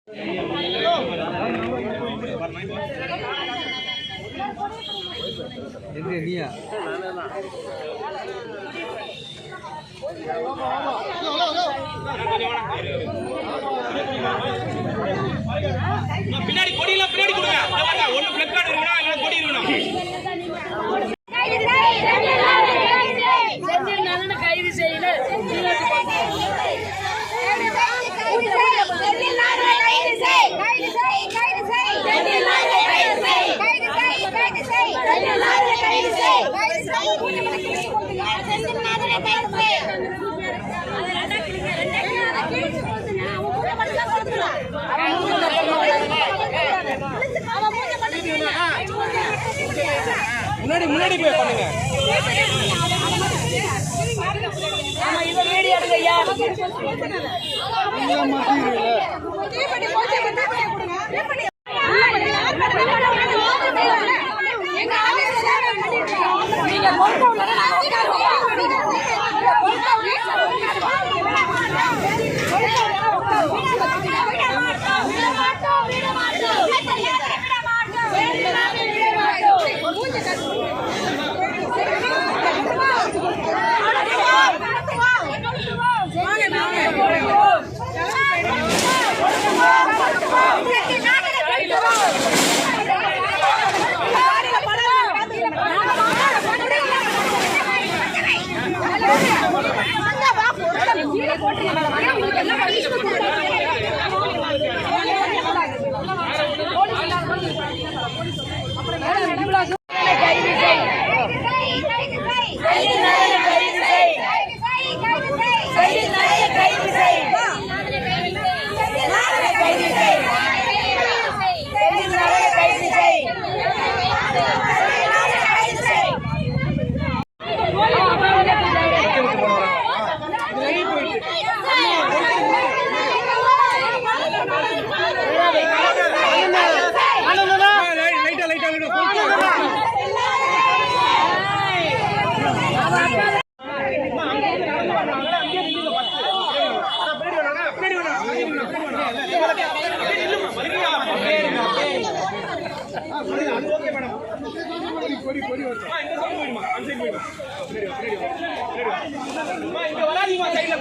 பின்னாடி கொடியெல்லாம் பின்னாடி கொடுங்க. ஒண்ணு பிளக் கார்டு இருக்கணும், இல்ல கொடி இருக்கணும். கைது செய்யல முன்னாடி போய் பண்ணுங்க.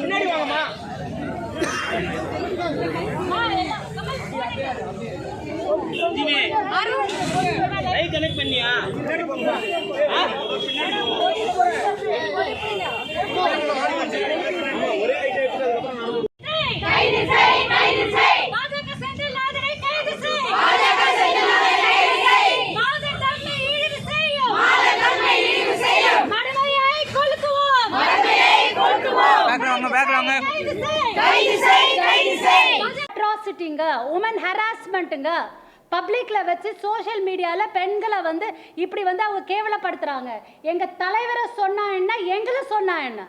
பின்னாடி வாங்கம்மா. கனெக்ட் பண்ணியா? உமன் ஹராஸ்மெண்ட்டுங்க பப்ளிக்ல வச்சு சோஷியல் மீடியால பெண்களை வந்து இப்படி வந்து அவங்க கேவலப்படுத்துறாங்க. எங்க தலைவரை சொன்னா என்ன, எங்களை சொன்னா என்ன?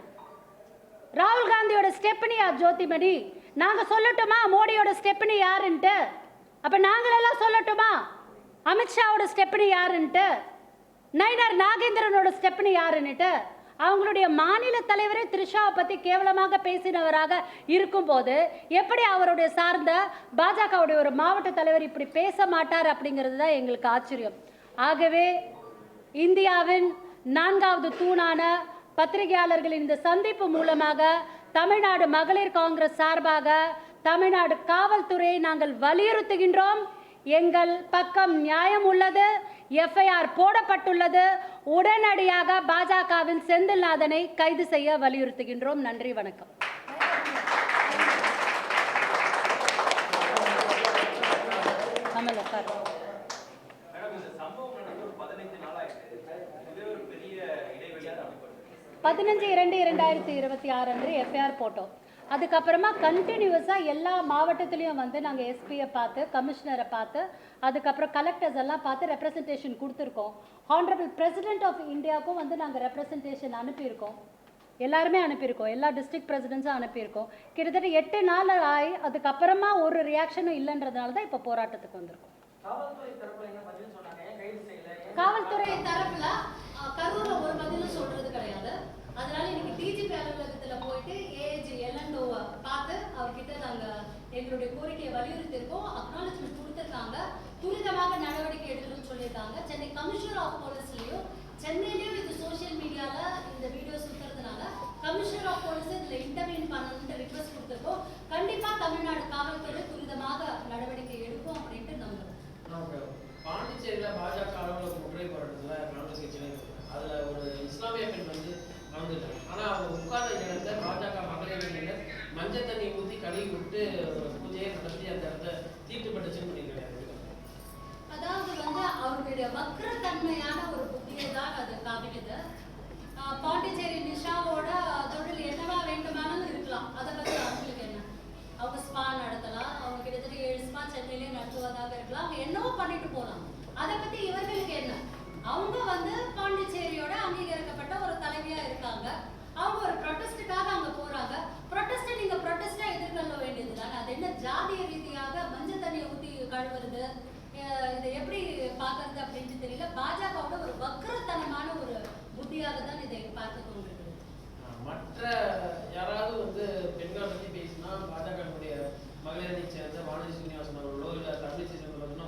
ராகுல் காந்தியோட ஸ்டெப்னியா ஜோதிமணி? நாங்க சொல்லட்டுமா மோடியோட ஸ்டெப்னி யாருன்ட்டு? அப்ப நாங்களெல்லாம் சொல்லட்டுமா அமித்ஷாவோட ஸ்டெப்னி யாருன்ட்டு, நயினார் நாகேந்திரனோட ஸ்டெப்னி யாருன்னுட்டு? அவங்களுடைய மாநில தலைவரே த்ரிஷாவை பற்றி கேவலமாக பேசினவராக இருக்கும்போது எப்படி அவருடைய சார்ந்த பாஜகவுடைய ஒரு மாவட்ட தலைவர் இப்படி பேச மாட்டார் அப்படிங்கிறது தான் எங்களுக்கு ஆச்சரியம். ஆகவே இந்தியாவின் 4வது தூணான பத்திரிகையாளர்களின் இந்த சந்திப்பு மூலமாக தமிழ்நாடு மகளிர் காங்கிரஸ் சார்பாக தமிழ்நாடு காவல்துறையை நாங்கள் வலியுறுத்துகின்றோம். எங்கள் பக்கம் நியாயம் உள்ளது, எஃப்ஐஆர் போடப்பட்டுள்ளது. உடனடியாக பாஜகவின் செந்தில்நாதனை கைது செய்ய வலியுறுத்துகின்றோம். நன்றி, வணக்கம். கமல் உட்கார். 15/2/2026 அன்று எஃப்ஐஆர் போட்டோம். அதுக்கப்புறமா கண்டினியூஸாக எல்லா மாவட்டத்திலையும் வந்து நாங்கள் எஸ்பியை பார்த்து, கமிஷனரை பார்த்து, அதுக்கப்புறம் கலெக்டர்ஸ் எல்லாம் பார்த்து ரெப்ரசன்டேஷன் கொடுத்துருக்கோம். ஹானரபிள் பிரசிடென்ட் ஆஃப் இந்தியாவுக்கும் வந்து நாங்கள் ரெப்ரசன்டேஷன் அனுப்பியிருக்கோம். எல்லாருமே அனுப்பியிருக்கோம், எல்லா டிஸ்ட்ரிக்ட் பிரசிடென்ட்ஸும் அனுப்பியிருக்கோம். கிட்டத்தட்ட 8 நாள் ஆகி அதுக்கப்புறமா ஒரு ரியாக்ஷனும் இல்லைன்றதுனால தான் இப்போ போராட்டத்துக்கு வந்திருக்கோம். காவல்துறை தரப்புல கரூர்ல ஒரு பதிலும் சொல்றது கிடையாது. அதனால இன்னைக்கு டிஜிபி அலுவலகத்துல போயிட்டு ஏஜி எல்என்ஓவை பார்த்து அவர்கிட்ட நாங்கள் எங்களுடைய கோரிக்கையை வலியுறுத்தியிருக்கோம். அக்னாலஜ்மெண்ட் கொடுத்திருக்காங்க. துரிதமாக நடவடிக்கை எடுக்கணும்னு சொல்லியிருக்காங்க. சென்னை கமிஷனர் ஆஃப் போலீஸ்லயும் சென்னையிலயும் இது சோசியல் மீடியால இந்த வீடியோ சுத்துறதுனால கமிஷனர் ஆஃப் போலீஸ் இதுல இன்டர்வியூ பண்ணணும்னு ரிக்வெஸ்ட் கொடுத்திருக்கோம். கண்டிப்பா தமிழ்நாடு காவல்துறை துரிதமாக நடவடிக்கை எடுக்கும் அப்படின்ட்டு நம்புறோம். பாண்டிச்சேரியில பாஜக அலுவலக முற்றுகை போராட்டத்துல காங்கிரஸ் கட்சியில அதுல ஒரு இஸ்லாமிய பெண் வந்து கலந்துட்டாங்க. ஆனா அவங்க உட்கார்ந்த இடத்துல பாஜக மகளிர் மஞ்சள் தண்ணி ஊற்றி கழுவி விட்டு பூஜையை நடத்தி அந்த இடத்த தீட்டுப்பட்டுச்சுன்னு பண்ணியிருக்காங்க. அதாவது அவருடைய வக்ரத்தன்மையான ஒரு புத்தியை தான் அது காமிக்குது. பாண்டிச்சேரி நிஷாவோட தொழில் என்னவா வேண்டுமானாலும் இருக்கலாம். அதை பத்தி அவங்களுக்கு என்ன, அவங்க ஸ்பா நடத்தலாம், அவங்க கிட்டத்தட்ட 7 ஸ்பா சென்னையிலே நடத்துவதாக இருக்கலாம், அவங்க என்னவோ பண்ணிட்டு போகலாம். அதை பத்தி இவர்களுக்கு என்ன? அவங்க பாண்டிச்சேரியோட அங்கீகரிக்கப்பட்ட ஒரு தலைவியா இருக்காங்க. அவங்க ஒரு ப்ரொட்டஸ்டுக்காக அங்க போறாங்க. ப்ரொட்டஸ்ட் நீங்க ப்ரொட்டஸ்டா எதிர்கொள்ள வேண்டியதுதானே. அது என்ன ஜாதிய ரீதியாக மஞ்சள் தண்ணியை ஊற்றி கழுவுறது, இதை எப்படி பாக்குறது அப்படின்னு தெரியல. பாஜகவோட ஒரு வக்ரத்தனமான ஒரு புத்தியாக தான் இதை பார்த்து கொண்டிருக்கிறது. மற்ற யாராவது பெண்களை பத்தி பேசினா பாஜகவுடைய மகளிரணி சேர்ந்த வானதி சீனிவாசன் அவர்களோ இல்ல தமிழிசை செல்வர்களோ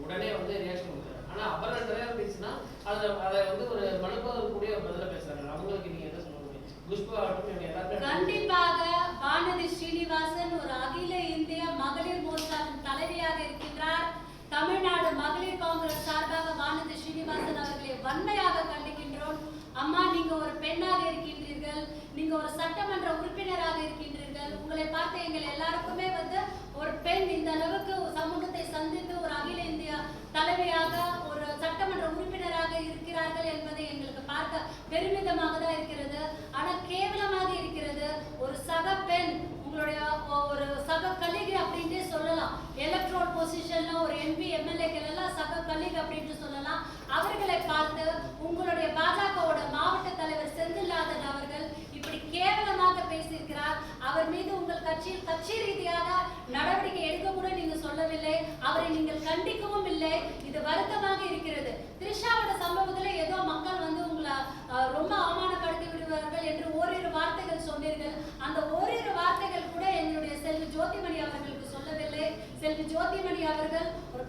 உடனே ரியாக்ஷன் கொடுக்குறாங்க. ஆனா அபராதம் பேசினா அதை ஒரு மனுப்பக்கூடிய பதில பேசுறாங்க. அவங்களுக்கு நீங்க என்ன சொல்ல முடியும்? புஷ்பா ஆகட்டும் இவங்க எல்லாருமே கண்டிப்பாக வானதி ஸ்ரீனிவாசன் ஒரு அகில இந்திய மகளிர் மோர்ச்சாவின் தலைவியாக இருக்கின்றார். தமிழ்நாடு மகளிர் காங்கிரஸ் சார்பாக வானதி ஸ்ரீனிவாசன் அவர்களை வன்மையாக கண்டிக்கின்றோம். அம்மா, நீங்க ஒரு பெண்ணாக இருக்கின்றீர்கள், நீங்க ஒரு சட்டமன்ற உறுப்பினராக இருக்கின்றீர்கள். உங்களை பார்த்து எங்கள் எல்லாருக்குமே ஒரு பெண் இந்த அளவுக்கு சமூகத்தை சந்தித்து ஒரு அகில இந்திய தலைமையாக ஒரு சட்டமன்ற உறுப்பினராக இருக்கிறார்கள் என்பதை எங்களுக்கு பார்க்க பெருமிதமாக தான் இருக்கிறது. ஆனா கேவலமாக இருக்கிறது. ஒரு சக பெண், உங்களுடைய ஒரு சக கலிகை அப்படின்ட்டு சொல்லலாம். எலக்ட்ரோல் பொசிஷன்ல ஒரு எம்பி எம்எல்ஏக்கள் எல்லாம் சக கலிகை அப்படின்ட்டு சொல்லலாம். அவர்களை பார்த்து உங்களுடைய பாஜகவோட மாவட்ட தலைவர் செந்தில்நாதன் அவர்கள் இப்படி கேவலமாக பேசியிருக்கிறார். அவர் மீது உங்கள் கட்சி ரீதியாக நடவடிக்கை எடுக்க கூட நீங்க சொல்லவில்லை. அவரை நீங்கள் கண்டிக்கவும் இல்லை. இது வருத்தமாக இருக்கிறது. த்ரிஷாவோட சம்பவத்துல ஏதோ மக்கள் உங்களை ரொம்ப அவமானப்படுத்தி விடுவார்கள் என்று ஓரிரு வார்த்தைகள் சொன்னீர்கள். அந்த ஓரிரு வார்த்தைகள் கூட எங்களுடைய செல்வி ஜோதிமணி அவர்களுக்கு சொல்லவில்லை. செல்வி ஜோதிமணி அவர்கள் ஒரு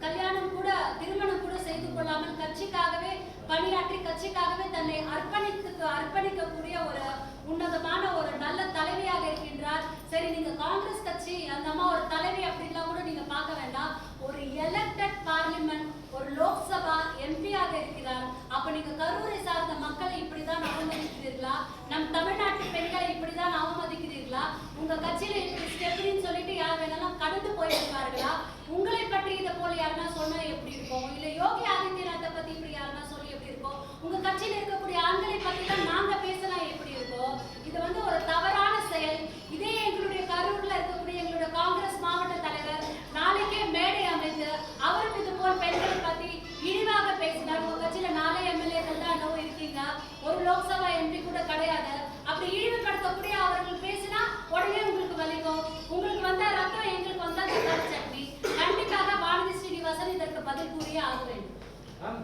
திருமணம் கூட செய்து கொள்ளாமல் கட்சிக்காகவே பணியாற்றி கட்சிக்காகவே தன்னை அர்ப்பணிக்கக்கூடிய ஒரு உன்னதமான ஒரு நல்ல தலைவியாக இருக்கின்றார். சரி, நீங்க காங்கிரஸ் கட்சி அந்த அம்மா ஒரு தலைவி அப்படின்லாம் கூட நீங்க பார்க்க வேண்டாம். ஒரு எலெக்டட் பார்லிமெண்ட், ஒரு லோக்சபா எம்பியாக இருக்கிறார். அப்ப நீங்க கரூரை சார்ந்த மக்களை இப்படிதான் அவமதிக்கிறீர்களா? நம் தமிழ்நாட்டு பெண்களை இப்படிதான் அவமதிக்கிறீர்களா? உங்க கட்சியில ஸ்டெப்னின்னு சொல்லிட்டு யார் வேணாலும் கடந்து போயிருப்பார்களா? உங்களை பற்றி இதை போல யாருன்னா சொன்னா எப்படி இருக்கும்? இல்ல யோகி ஆதித்யநாத்தை பத்தி இப்படி யாருன்னா சொல்லி எப்படி இருக்கும்? உங்க கட்சியில இருக்கக்கூடிய ஆண்களை பத்தி தான் நாங்க பேசலாம் எப்படி இருக்கும்? இது ஒரு தவறான செயல். இதே எங்களுடைய கரூர்ல இருக்கக்கூடிய எங்களுடைய காங்கிரஸ் மாவட்ட தலைவர் நாளைக்கே மேடை அமைத்து அவரும் இது போல் பெண்களை பத்தி இழிவாக பேசினார். உங்க கட்சியில 4 எம்எல்ஏக்கள் தான் இருக்கீங்க, ஒரு லோக்சபா எம்பி கூட கிடையாது. அப்படி இழிவுபடுத்தக்கூடிய அவர்கள் பேசினா உடனே உங்களுக்கு வலிக்கும். உங்களுக்கு ரத்தம், எங்களுக்கு தக்காளி சட்னி. கண்டிப்பாக வானதி ஸ்ரீனிவாசன் இதற்கு பதில் கூறியே ஆக வேண்டும்.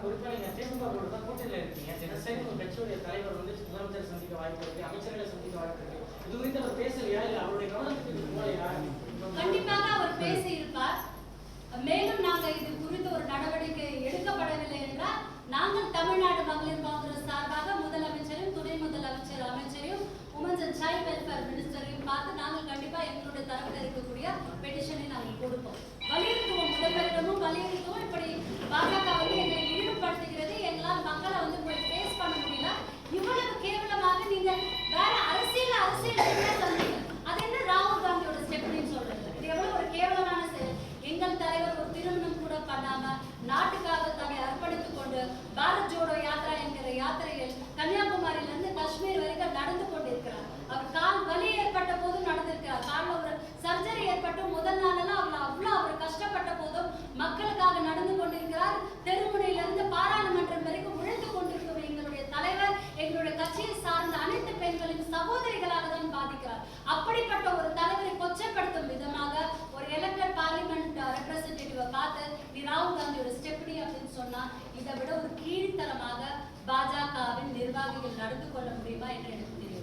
குறிப்பா நீங்க திமுக தான் கூட்டணியில் இருக்கீங்க. தினசரி உங்க கட்சியுடைய தலைவர் முதலமைச்சர் சந்திக்க வாய்ப்பு இருக்கு, அமைச்சர்களை சந்திக்க வாய்ப்பு இருக்கு. இது குறித்து அவர் பேசலையா? இல்ல அவருடைய கவனத்துக்கு போலையா? கண்டிப்பாக அவர் பேசி இருப்பார். மேலும் நாங்கள் இது குறித்து ஒரு நடவடிக்கை எடுக்கப்படவில்லை என்றால் நாங்கள் தமிழ்நாடு மகளிர் காங்கிரஸ் சார்பாக முதலமைச்சரும் துணை முதலமைச்சர் அமைச்சரையும் உமன்ஸ் அண்ட் சைல்ட் வெல்ஃபேர் மினிஸ்டரையும் பார்த்து நாங்கள் கண்டிப்பா எங்களுடைய தரப்பில் இருக்கக்கூடிய பெட்டிஷனை நாங்கள் கொடுப்போம். வலியுறுத்துவோம், முதல்வரிடமும் வலியுறுத்துவோம். இப்படி பாஜக எங்களை இழிவுபடுத்துகிறது, எங்களால் மக்களை போய் ஃபேஸ் பண்ண முடியல. இவ்வளவு கேவலமாக நீங்க வேற அரசியல் சொன்னீங்க. அது என்ன ராகுல் காந்தியோட ஸ்டெப்னு சொல்றது? இது எவ்வளவு ஒரு கேவலமான செயல். எங்கள் தலைவர் ஒரு திருமணம் கூட பண்ணாம நாட்டுக்காக தன்னை அர்ப்பணித்துக் கொண்டு பாரத் ஜோடோ யாத்ரா என்கிற யாத்திரையில் கன்னியாகுமரியிலிருந்து காஷ்மீர் வரைக்கும் நடந்து கொண்டிருக்கிறார். அவர் கால் வலி ஏற்பட்ட போதும் நடந்திருக்கிறார். காலில் ஒரு சர்ஜரி ஏற்பட்டு முதல் நாளெல்லாம் அவர் கஷ்டப்பட்ட போதும் மக்களுக்காக நடந்து கொண்டிருக்கிறார். தெருமுனையிலிருந்து பாராளுமன்றம் வரைக்கும் உழைத்து கொண்டிருக்கும் எங்களுடைய தலைவர் எங்களுடைய கட்சியை சார்ந்த அனைத்து பெண்களின் சகோதரிகளாக தான் பாதிக்கிறார். அப்படிப்பட்ட ஒரு தலைவரை கொச்சைப்படுத்தும் விதமாக ஒரு எலெக்டட் பார்லிமெண்ட் ரெப்ரசன்டேட்டிவ் பார்த்து நீ ராகுல் காந்தியோட ஸ்டெப்னி அப்படின்னு சொன்னா இதை விட ஒரு கீழ்த்தரமாக பாஜகவின் நிர்வாகிகள் நடந்து கொள்ள முடியுமா என்று எனக்கு தெரியும்.